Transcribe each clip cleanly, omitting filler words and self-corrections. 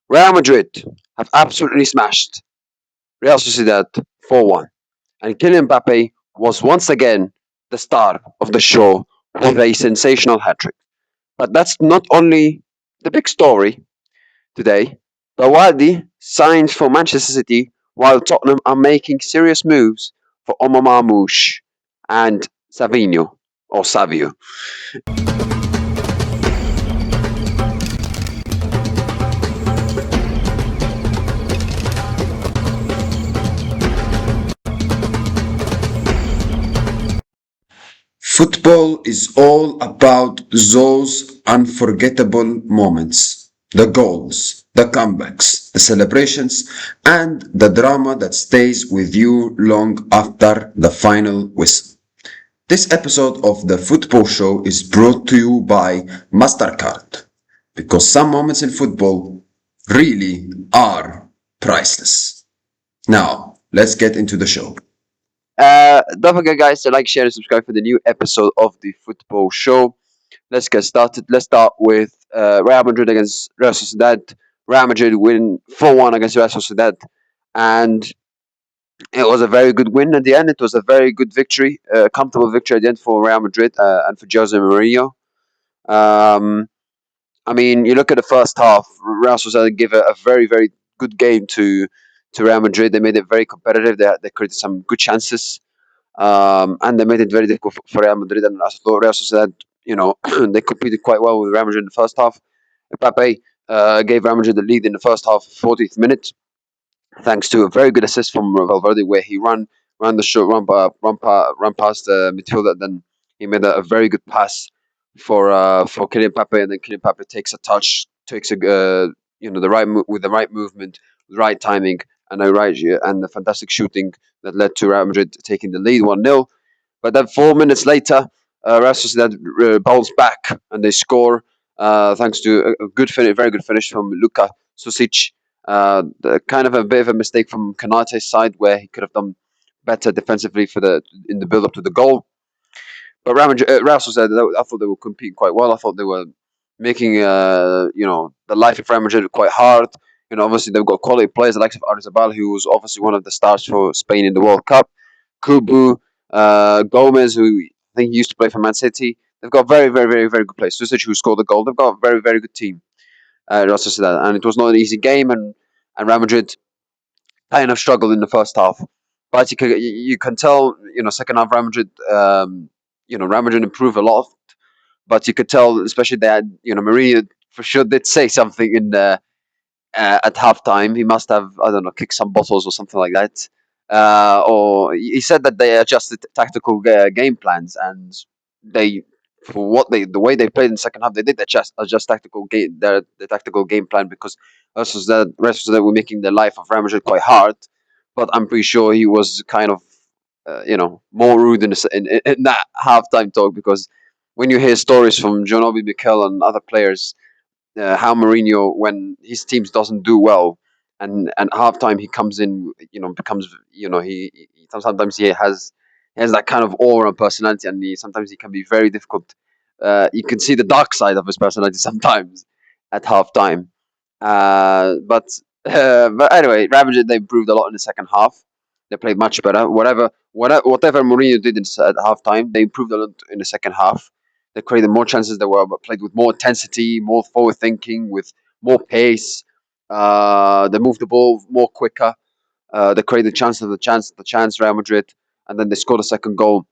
Real Madrid have absolutely smashed Real Sociedad 4-1, and Kylian Mbappe was once again the star of the show with a sensational hat trick. But that's not only the big story today. Bouaddi signs for Manchester City while Tottenham are making serious moves for Marmoush and Savinho or Savio. Football is all about those unforgettable moments, the goals, the comebacks, the celebrations, and the drama that stays with you long after the final whistle. This episode of the Football Show is brought to you by Mastercard, because some moments in football really are priceless. Now, let's get into the show. Don't forget, guys, to like, share, and subscribe for the new episode of the Football Show. Let's get started. Let's start with Real Madrid against Real Sociedad. Real Madrid win 4-1 against Real Sociedad, and it was a very good win at the end. It was a very good victory, comfortable victory at the end for Real Madrid and for Jose Mourinho. Um, I mean, you look at the first half, Real Sociedad gave a very, very good game to Real Madrid. They made it very competitive. They created some good chances, and they made it very difficult for Real Madrid. And I thought Real Sociedad, they competed quite well with Real Madrid in the first half. Mbappe gave Real Madrid the lead in the first half, 40th minute, thanks to a very good assist from Valverde, where he ran the short run past the midfielder. Then he made a very good pass for Kylian Mbappe, and then Kylian Mbappe takes a touch, takes a the with the right movement, the right timing, and the fantastic shooting that led to Real Madrid taking the lead 1-0. But then 4 minutes later, Real Sociedad bounce back and they score thanks to a very good finish from Luka Susic. Kind of a bit of a mistake from Kanate's side where he could have done better defensively in the build up to the goal. But Real Sociedad, I thought they were competing quite well. I thought they were making the life of Real Madrid quite hard. Obviously they've got quality players like Arzabal, who was obviously one of the stars for Spain in the World Cup. Kubu, Gomez, who I think he used to play for Man City. They've got very, very, very, very good players. Susic, who scored the goal. They've got a very, very good team. Real Sociedad, and it was not an easy game, and Real Madrid kind of struggled in the first half. But you can tell, second half Real Madrid, Real Madrid improved a lot, but you could tell, especially that, Maria for sure did say something in the at halftime. He must have, I don't know, kicked some bottles or something like that. Or he said that they adjusted tactical game plans, and they, for the way they played in the second half, they did adjust the tactical game plan, because rest of that were making the life of Real Madrid quite hard. But I'm pretty sure he was kind of more rude in that halftime talk, because when you hear stories from John Obi Mikel and other players, how Mourinho, when his teams doesn't do well, and halftime he comes in, becomes, sometimes he has that kind of aura and personality, and sometimes he can be very difficult. You can see the dark side of his personality sometimes at halftime. But but anyway, Ravaged, they improved a lot in the second half. They played much better. Whatever Mourinho did at halftime, they improved a lot in the second half. They created more chances. They were played with more intensity, more forward thinking, with more pace. They moved the ball more quicker. They created the chance, Real Madrid, and then they scored a second goal.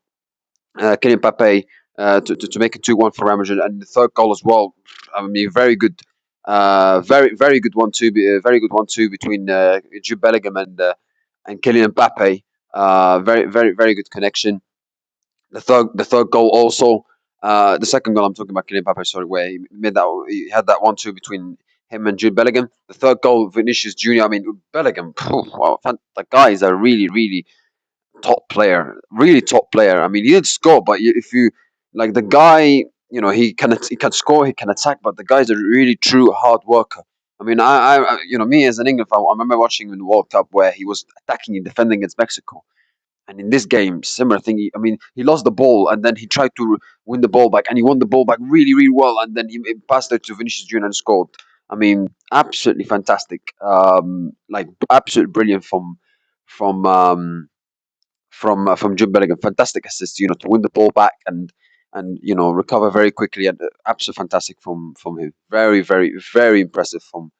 Kylian Mbappe to make it 2-1 for Real Madrid, and the third goal as well. I mean, very good, very good 1-2, very good 1-2 between Jude Bellingham and Kylian Mbappe. Very, very, very good connection. The third goal also. The second goal I'm talking about, Kylian Mbappe, sorry, where he had that 1-2 between him and Jude Bellingham. The third goal, Vinicius Junior. I mean, Bellingham. Wow, the guy is a really, really top player, really top player. I mean, he did score, but if you like the guy, he can score, he can attack, but the guy's a really true hard worker. I mean, me as an England fan, I remember watching him in the World Cup where he was attacking and defending against Mexico. And in this game, similar thing. He lost the ball and then he tried to win the ball back, and he won the ball back really, really well. And then he passed it to Vinicius Junior and scored. I mean, absolutely fantastic. Like absolutely brilliant from um, from Jude Bellingham. Fantastic assist, to win the ball back and recover very quickly, and absolutely fantastic from him. Very very very impressive from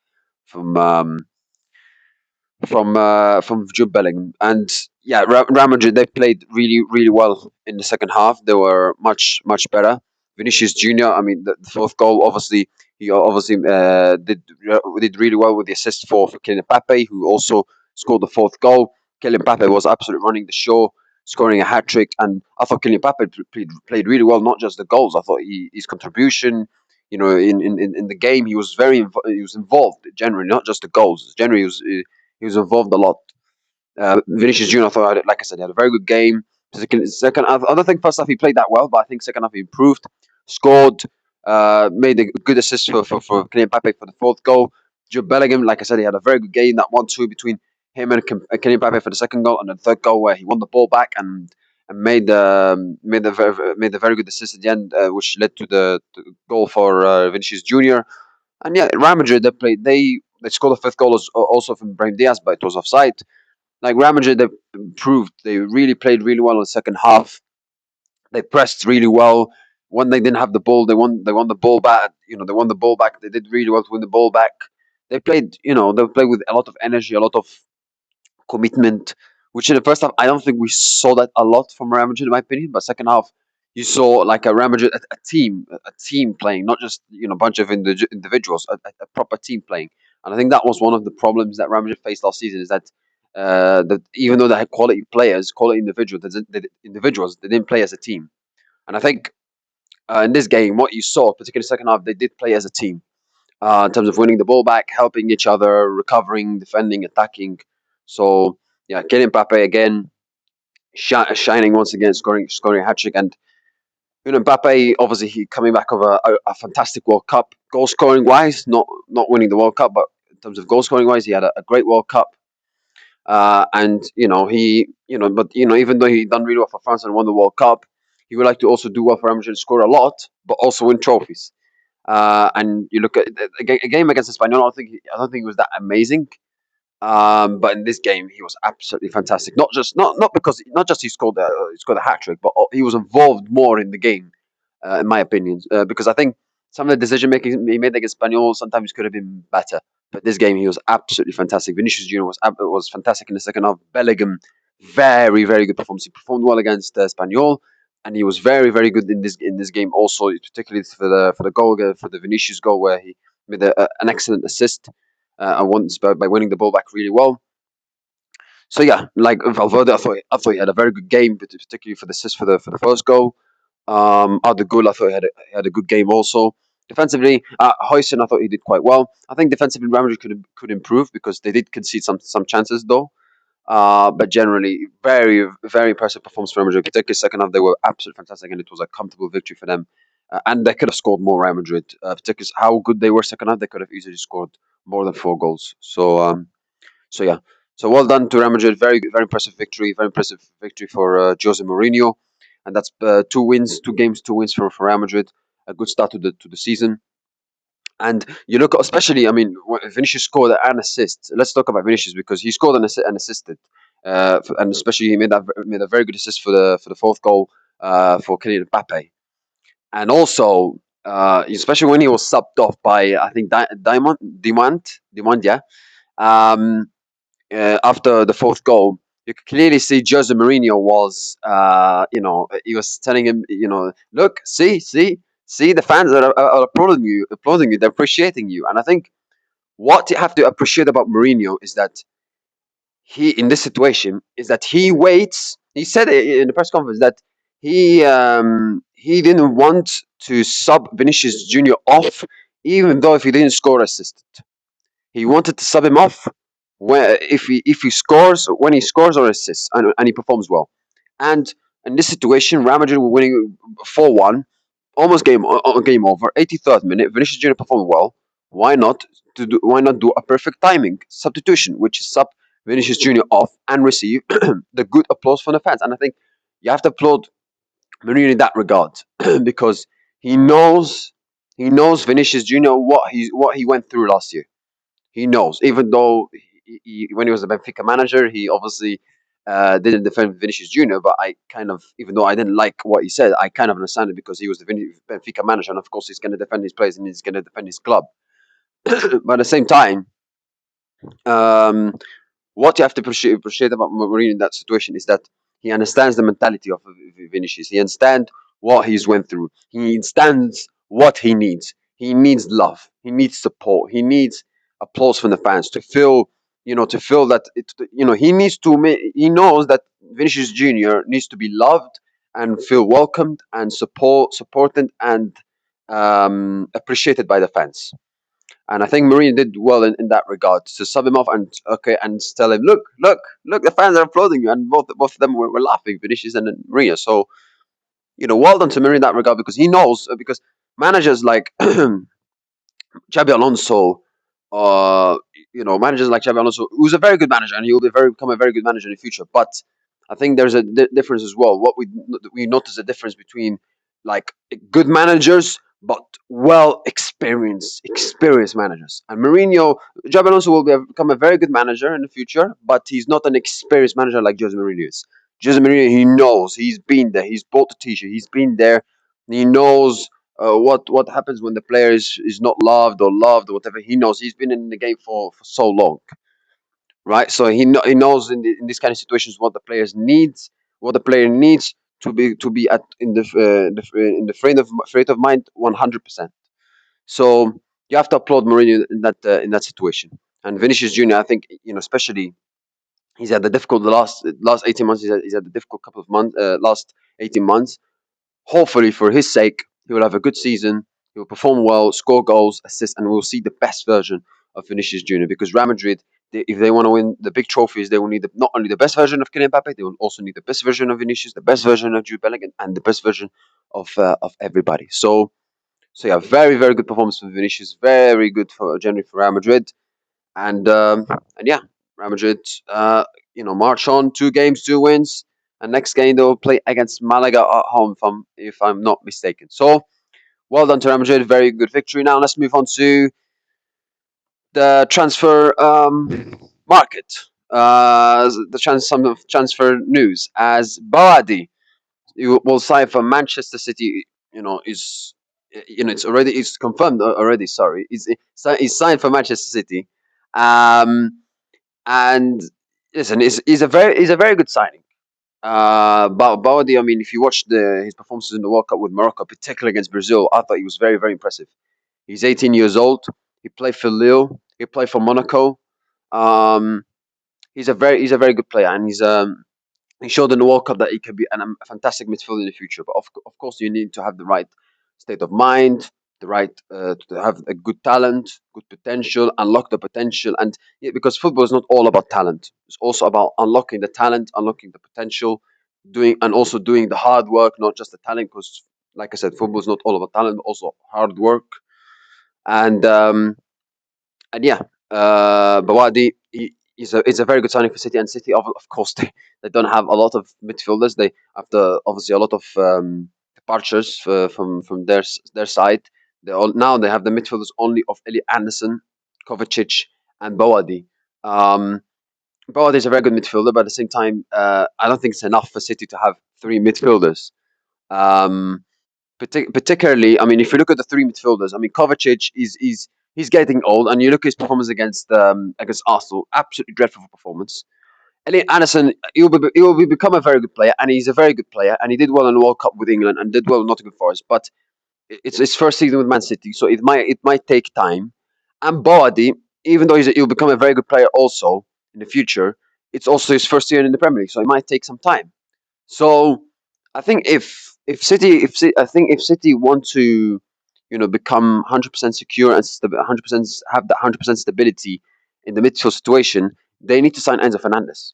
Jude Bellingham. And yeah, Real Madrid, they played really really well in the second half. They were much better. Vinicius Junior, I mean, the fourth goal, obviously he obviously did really well with the assist for Kylian Mbappe, who also scored the fourth goal. Kylian Mbappe was absolutely running the show, scoring a hat trick, and I thought Kylian Mbappe played really well. Not just the goals, I thought his contribution, in the game, he was involved generally, not just the goals. Generally, he was involved a lot. Vinicius Junior, I thought, like I said, he had a very good game. Second half, I don't think first half he played that well, but I think second half he improved, scored, made a good assist for Kylian Mbappe for the fourth goal. Jude Bellingham, like I said, he had a very good game. That 1-2 between him and Kylian Mbappe for the second goal, and the third goal where he won the ball back and made a very good assist at the end, which led to the goal for Vinicius Junior. And yeah, Real Madrid, they scored the fifth goal also from Brahim Diaz, but it was offside. Like Real Madrid, they improved. They really played really well in the second half. They pressed really well. When they didn't have the ball, they won. They won the ball back. They won the ball back. They did really well to win the ball back. They played. They played with a lot of energy, a lot of commitment, which in the first half I don't think we saw that a lot from Real Madrid, in my opinion. But second half, you saw like a Real Madrid, a team playing, not just a bunch of individuals, a proper team playing. And I think that was one of the problems that Real Madrid faced last season, is that even though they had quality players, quality individuals, they didn't play as a team. And I think in this game, what you saw, particularly second half, they did play as a team in terms of winning the ball back, helping each other, recovering, defending, attacking. So yeah, Kylian Mbappe again shining once again, scoring a hat trick, and Mbappe obviously he coming back of a fantastic World Cup, goal scoring wise, not winning the World Cup, but in terms of goal scoring wise, he had a great World Cup. And even though he done really well for France and won the World Cup, he would like to also do well for Real Madrid, score a lot, but also win trophies. And you look at a game against Espanyol. I don't think it was that amazing. But in this game, he was absolutely fantastic. Not just he scored a hat trick, but he was involved more in the game, in my opinion. Because I think some of the decision making he made against Espanyol sometimes could have been better. But this game, he was absolutely fantastic. Vinicius Junior was fantastic in the second half. Bellingham, very very good performance. He performed well against Espanyol, and he was very very good in this game also, particularly for the goal, for the Vinicius goal, where he made an excellent assist and once by winning the ball back really well. So yeah, like Valverde, I thought he had a very good game, particularly for the assist for the first goal. Odoo, I thought he had a good game also. Defensively, Huijsen, I thought he did quite well. I think defensively, Real Madrid could improve because they did concede some chances though. But generally, very very impressive performance for Real Madrid. Particularly second half, they were absolutely fantastic, and it was a comfortable victory for them. And they could have scored more. Real Madrid, particularly how good they were second half, they could have easily scored more than 4 goals. So yeah, so well done to Real Madrid. Very very impressive victory. Very impressive victory for Jose Mourinho, and that's 2 wins, 2 games, 2 wins for Real Madrid. A good start to the season. And you look, especially, I mean, Vinicius scored an assist. Let's talk about Vinicius because he scored and assisted, and especially he made a very good assist for the fourth goal for Kylian Mbappe, and also especially when he was subbed off by I think Diamond, yeah. Um, After the fourth goal, you could clearly see Jose Mourinho was, he was telling him, look, see, the fans are applauding you, they're appreciating you. And I think what you have to appreciate about Mourinho is that in this situation, is that he waits. He said it in the press conference that he didn't want to sub Vinicius Junior off, even though if he didn't score assist. He wanted to sub him off if he scores, when he scores or assists, and he performs well. And in this situation, Real Madrid were winning 4-1, almost game over. 83rd minute, Vinicius Junior performed well. Why not do a perfect timing substitution, which is sub Vinicius Junior off and receive the good applause from the fans. And I think you have to applaud Mourinho in that regard because he knows He knows Vinicius Junior what he went through last year. He knows, even though when he was a Benfica manager, he obviously didn't defend Vinicius Junior. But I kind of, even though I didn't like what he said, I kind of understand it because he was the Benfica manager, and of course he's going to defend his players and he's going to defend his club. But at the same time, um, what you have to appreciate about Mourinho in that situation is that he understands the mentality of Vinicius. He understands what he's went through. He understands what he needs. He needs love. He needs support. He needs applause from the fans to feel, to feel that he needs to. He knows that Vinicius Junior needs to be loved and feel welcomed and supported and appreciated by the fans. And I think Mourinho did well in that regard to sub him off and tell him, look, the fans are applauding you, and both of them were laughing, Vinicius and then Mourinho. So well done to Mourinho in that regard because he knows because managers like Xabi Alonso, uh, managers like Xabi Alonso, who's a very good manager, and he will become a very good manager in the future. But I think there's a difference as well. What we notice a difference between like good managers, but experienced managers. And Xabi Alonso will become a very good manager in the future, but he's not an experienced manager like Jose Mourinho is. Jose Mourinho, he knows, he's been there, he's bought the t-shirt, he's been there, he knows what happens when the player is not loved or loved or whatever. He knows he's been in the game for so long, right? So he knows in these kind of situations what the player needs to be at in the frame of mind 100%. So you have to applaud Mourinho in that situation. And Vinicius Junior, I think especially he's had the difficult the last 18 months. He's had the difficult couple of months, last 18 months. Hopefully, for his sake, he will have a good season. He will perform well, score goals, assist, and we'll see the best version of Vinicius Junior. Because Real Madrid, if they want to win the big trophies, they will need not only the best version of Kylian Mbappe, they will also need the best version of Vinicius, the best version of Jude Bellingham, and the best version of everybody. So yeah, very very good performance for Vinicius. Very good for generally for Real Madrid, and yeah, Real Madrid, march on, 2 games, 2 wins, and next game they'll play against Malaga at home, if I'm not mistaken. So well done to Real Madrid, very good victory. Now let's move on to the transfer market. Some of transfer news as Bouaddi will sign for Manchester City. It's confirmed already. Sorry, he's signed for Manchester City. Um, and listen, he's a very good signing. Bouaddi, I mean, if you watch his performances in the World Cup with Morocco, particularly against Brazil, I thought he was very, very impressive. He's 18 years old. He played for Lille. He played for Monaco. Um, he's a very good player, and he showed in the World Cup that he can be a fantastic midfielder in the future. But of course, you need to have the right state of mind, the right to have a good talent, good potential, unlock the potential, and yeah, because football is not all about talent. It's also about unlocking the talent, unlocking the potential, also doing the hard work, not just the talent. Because, like I said, football is not all about talent, but also hard work. And yeah, Bawadi is a very good signing for City, and City of course they don't have a lot of midfielders. They after obviously a lot of departures from their side. Now they have the midfielders only of Eli Anderson, Kovacic, and Bawadi. Um, Bawadi is a very good midfielder, but at the same time, I don't think it's enough for City to have 3 midfielders. Um, Particularly, I mean, if you look at the 3 midfielders, I mean, Kovacic he's getting old, and you look at his performance against Arsenal, absolutely dreadful performance. Elliot Anderson, he will become a very good player, and he's a very good player, and he did well in the World Cup with England and did well in Nottingham Forest, but it's his first season with Man City, so it might take time. And Boadi, even though he'll become a very good player also in the future, it's also his first year in the Premier League, so it might take some time. So I think I think if City want to, become 100% secure and 100% have that 100% stability in the midfield situation, they need to sign Enzo Fernandez.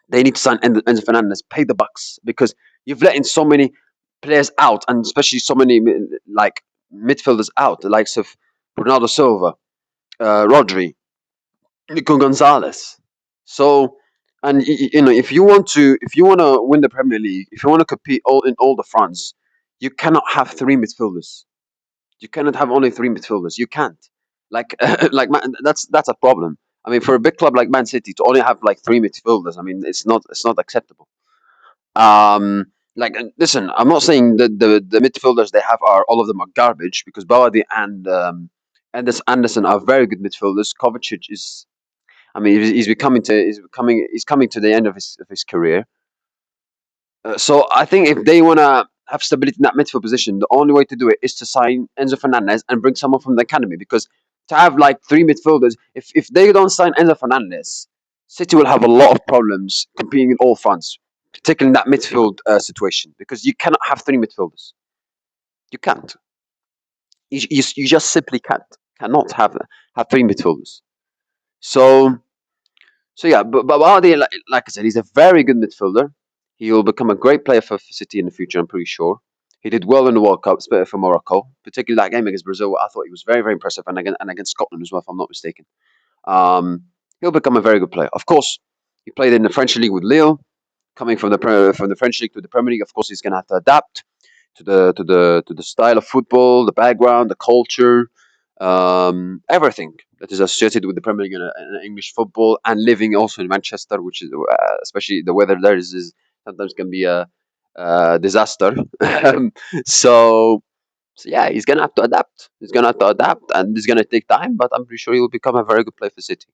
They need to sign Enzo Fernandez, pay the bucks because you've let in so many players out, and especially so many like midfielders out, the likes of Bernardo Silva, Rodri, Nico Gonzalez. So, and if you want to win the Premier League, if you want to compete in all the fronts, you cannot have 3 midfielders. You cannot have only three midfielders. You can't. Like that's a problem. I mean, for a big club like Man City to only have like three midfielders, I mean, it's not acceptable. Like, and listen, I'm not saying that the midfielders they have are all of them are garbage, because Bouaddi and Anderson are very good midfielders. Kovacic is, I mean, he's coming to the end of his career. So I think if they want to have stability in that midfield position, the only way to do it is to sign Enzo Fernandez and bring someone from the academy. Because to have like three midfielders, if they don't sign Enzo Fernandez, City will have a lot of problems competing in all fronts, particularly in that midfield situation. Because you cannot have three midfielders. You can't. You just simply cannot have three midfielders. So yeah, but Vardy, like I said, he's a very good midfielder. He will become a great player for City in the future. I'm pretty sure. He did well in the World Cup, especially for Morocco, particularly that game against Brazil. I thought he was very, very impressive, and against Scotland as well, if I'm not mistaken. Um, he'll become a very good player. Of course, he played in the French league with Lille, coming from the French league to the Premier League. Of course, he's going to have to adapt to the style of football, the background, the culture, everything that is associated with the Premier League and English football, and living also in Manchester, which is especially the weather there is sometimes can be a disaster. so yeah, he's gonna have to adapt. He's gonna have to adapt, and it's gonna take time. But I'm pretty sure he will become a very good player for City.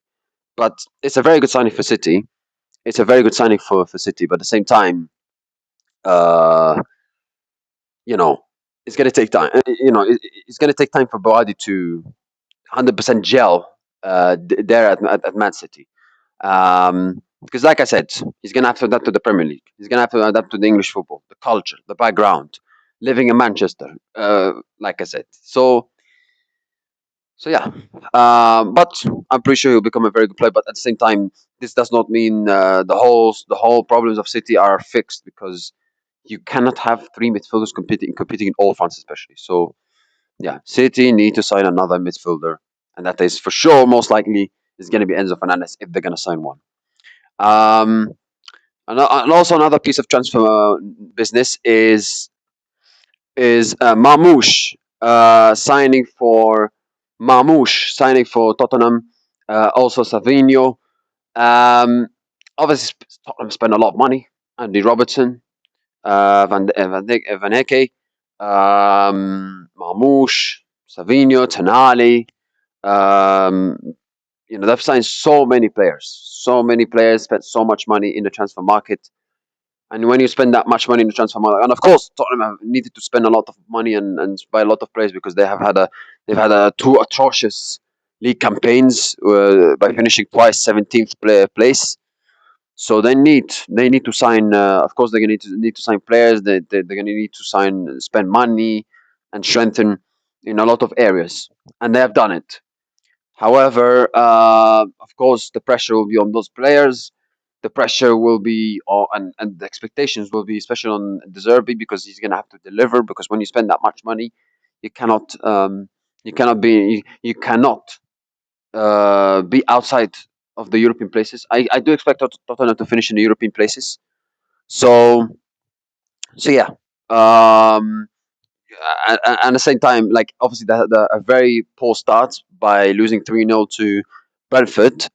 But it's a very good signing for City. It's a very good signing for City. But at the same time, uh, you know, it's going to take time. It's going to take time for Bouaddi to 100% gel there at Man City. Because, like I said, he's going to have to adapt to the Premier League. He's going to have to adapt to the English football, the culture, the background, living in Manchester. Like I said, so yeah. But I'm pretty sure he'll become a very good player. But at the same time, this does not mean the whole problems of City are fixed, because you cannot have three midfielders competing in all fronts, especially. So yeah, City need to sign another midfielder, and that is for sure most likely is going to be Enzo Fernandez if they're going to sign one. Um, and also another piece of transfer business is Marmoush signing for Tottenham. Also Savinho. Um, Obviously, Tottenham spent a lot of money. Andy Robertson, Van Hecke, Marmoush, Savinho, Tonali. Um, they've signed so many players, spent so much money in the transfer market. And when you spend that much money in the transfer market, and of course Tottenham have needed to spend a lot of money and buy a lot of players, because they've had two atrocious league campaigns by finishing twice 17th place. So they need to sign. Of course, they're going to need to sign players. They're going to need to spend money, and strengthen in a lot of areas, and they have done it. However, of course, the pressure will be on those players. The pressure will be on, and the expectations will be especially on De Zerbi, because he's going to have to deliver. Because when you spend that much money, you cannot be outside of the European places. I do expect Tottenham to finish in the European places. So yeah. Um, and at the same time, like obviously a very poor start by losing 3-0 to Brentford,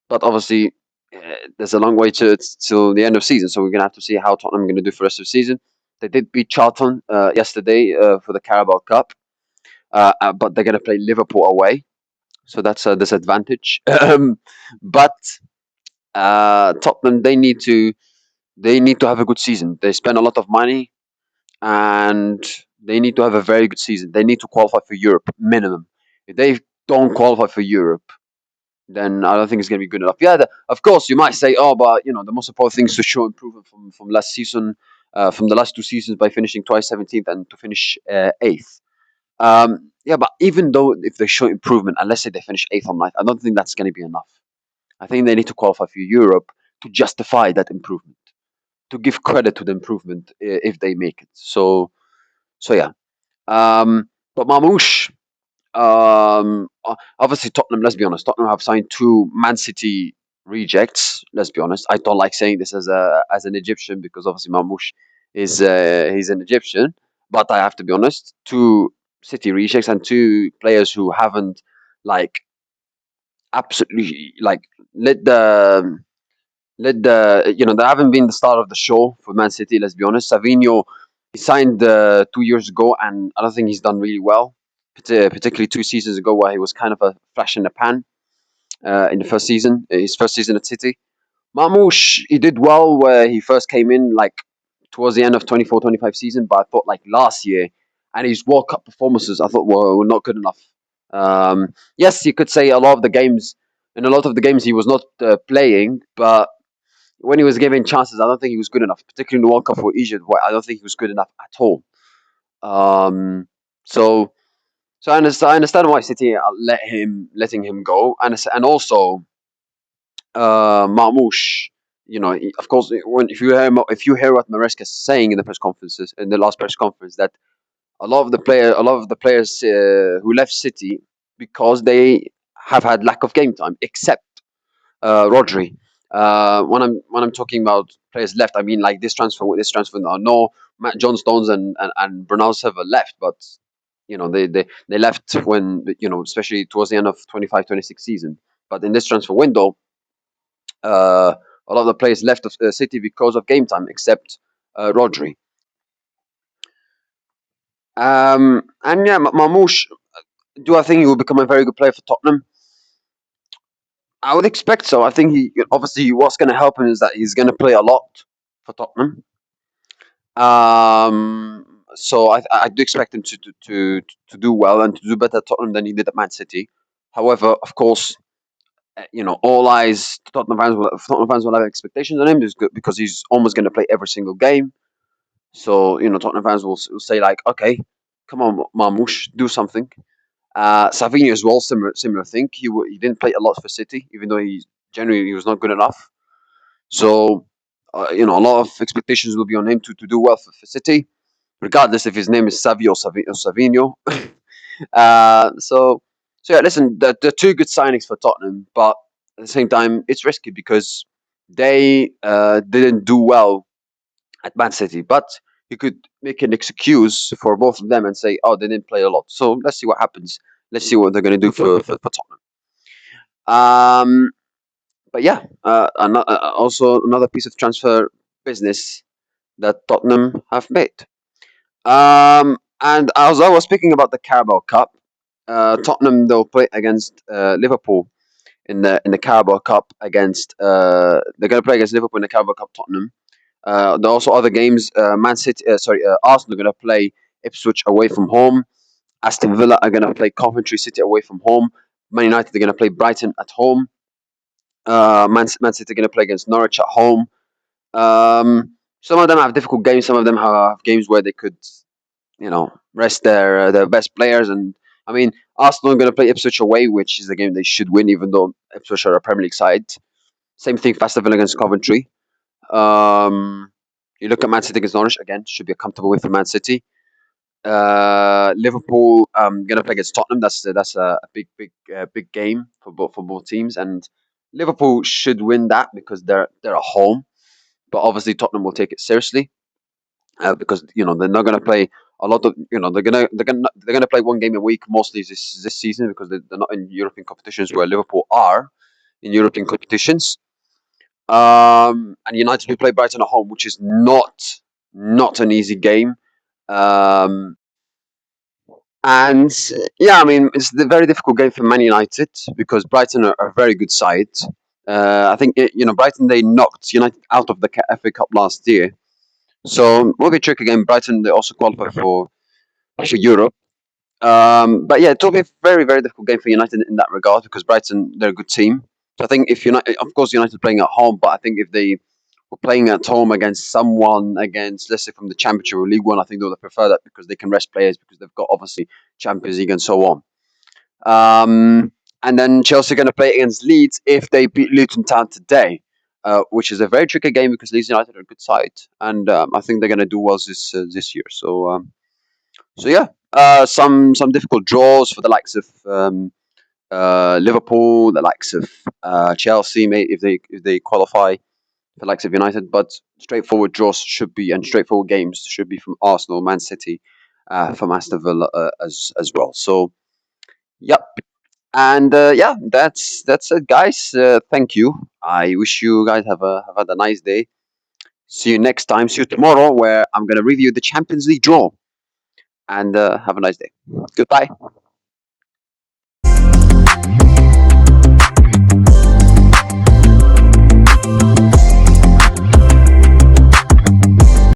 but obviously there's a long way till the end of season, so we're gonna have to see how Tottenham are gonna do for the rest of the season. They did beat Charlton yesterday for the Carabao Cup, but they're gonna play Liverpool away, so that's a disadvantage. But Tottenham, they need to have a good season. They spend a lot of money, and they need to have a very good season. They need to qualify for Europe minimum. If they don't qualify for Europe, then I don't think it's going to be good enough. Yeah, of course you might say, oh, but the most important thing is to show improvement from last season, from the last two seasons by finishing twice 17th and to finish eighth. Yeah, but even though if they show improvement, and let's say they finish eighth or ninth, I don't think that's going to be enough. I think they need to qualify for Europe to justify that improvement, to give credit to the improvement if they make it. So yeah. But Marmoush, obviously Tottenham. Let's be honest. Tottenham have signed two Man City rejects. Let's be honest. I don't like saying this as an Egyptian, because obviously Marmoush is he's an Egyptian. But I have to be honest. Two City rejects and two players who haven't like absolutely like let the they haven't been the star of the show for Man City. Let's be honest. Savinho, he signed 2 years ago, and I don't think he's done really well. Particularly 2 seasons ago, where he was kind of a flash in the pan in the first season, his first season at City. Marmoush, he did well where he first came in, like towards the end of 24-25 season, but I thought like last year and his World Cup performances, I thought were not good enough. Yes, you could say in a lot of the games he was not playing, but when he was given chances, I don't think he was good enough, particularly in the World Cup for Egypt, where I don't think he was good enough at all. Um, so, I understand why City are letting him go, and also Marmoush. Of course, if you hear what Maresca is saying in the press conferences in the last press conference, that a lot of the players who left City because they have had lack of game time, except Rodri. When I'm talking about players left, I mean like this transfer with this transfer. No, Matt John Stones and Bernal Silva left, but they left when especially towards the end of 25-26 season. But in this transfer window, uh, a lot of the players left of City because of game time, except Rodri. And yeah, Marmoush. Do I think he will become a very good player for Tottenham? I would expect so. I think he obviously what's going to help him is that he's going to play a lot for Tottenham. So I do expect him to do well and to do better at Tottenham than he did at Man City. However, of course, all eyes Tottenham fans will have expectations on him because he's almost going to play every single game. So Tottenham fans will say like, okay, come on, Marmoush, do something. Savinho as well, similar thing. He didn't play a lot for City, even though he was not good enough. So a lot of expectations will be on him to do well for City, regardless if his name is Savio or Savinho. So yeah, listen, they're two good signings for Tottenham, but at the same time, it's risky because they didn't do well at Man City, but you could make an excuse for both of them and say, oh, they didn't play a lot. So let's see what happens. Let's see what they're going to do for Tottenham. But yeah, also another piece of transfer business that Tottenham have made. And as I was speaking about the Carabao Cup, Tottenhm they'll play against Liverpool in the Carabao Cup against they're going to play against Liverpool in the Carabao Cup. Tottenham. There are also other games. Arsenal are going to play Ipswich away from home. Aston Villa are going to play Coventry City away from home. Man United are going to play Brighton at home. Man City are going to play against Norwich at home. Some of them have difficult games. Some of them have games where they could, rest their best players. And I mean, Arsenal are going to play Ipswich away, which is a game they should win, even though Ipswich are a Premier League side. Same thing, Aston Villa against Coventry. You look at Man City against Norwich again, should be a comfortable win for Man City. Liverpool gonna play against Tottenham. That's a big game for both teams, and Liverpool should win that because they're at home. But obviously Tottenham will take it seriously because they're not gonna play a lot of they're gonna play one game a week mostly this season because they're not in European competitions where Liverpool are in European competitions. And United will play Brighton at home, which is not an easy game. Um, and yeah, I mean it's a very difficult game for Man United because Brighton are a very good side. I think Brighton they knocked United out of the FA Cup last year, so it will be a tricky game. Brighton they also qualify for Europe. But yeah, it will be a very, very difficult game for United in that regard because Brighton they're a good team. So I think if United, of course, United playing at home, but I think if they were playing at home against someone against, let's say, from the Championship or League One, I think they would prefer that because they can rest players because they've got obviously Champions League and so on. And then Chelsea are going to play against Leeds if they beat Luton Town today, which is a very tricky game because Leeds United are a good side, and I think they're going to do well this year. So yeah, some difficult draws for the likes of Liverpool, the likes of Chelsea, if they qualify, the likes of United. But straightforward draws should be and straightforward games should be from Arsenal, Man City, from Aston Villa as well. So, yep. And yeah, that's it, guys. Thank you. I wish you guys have had a nice day. See you next time. See you tomorrow, where I'm gonna review the Champions League draw. And have a nice day. Goodbye.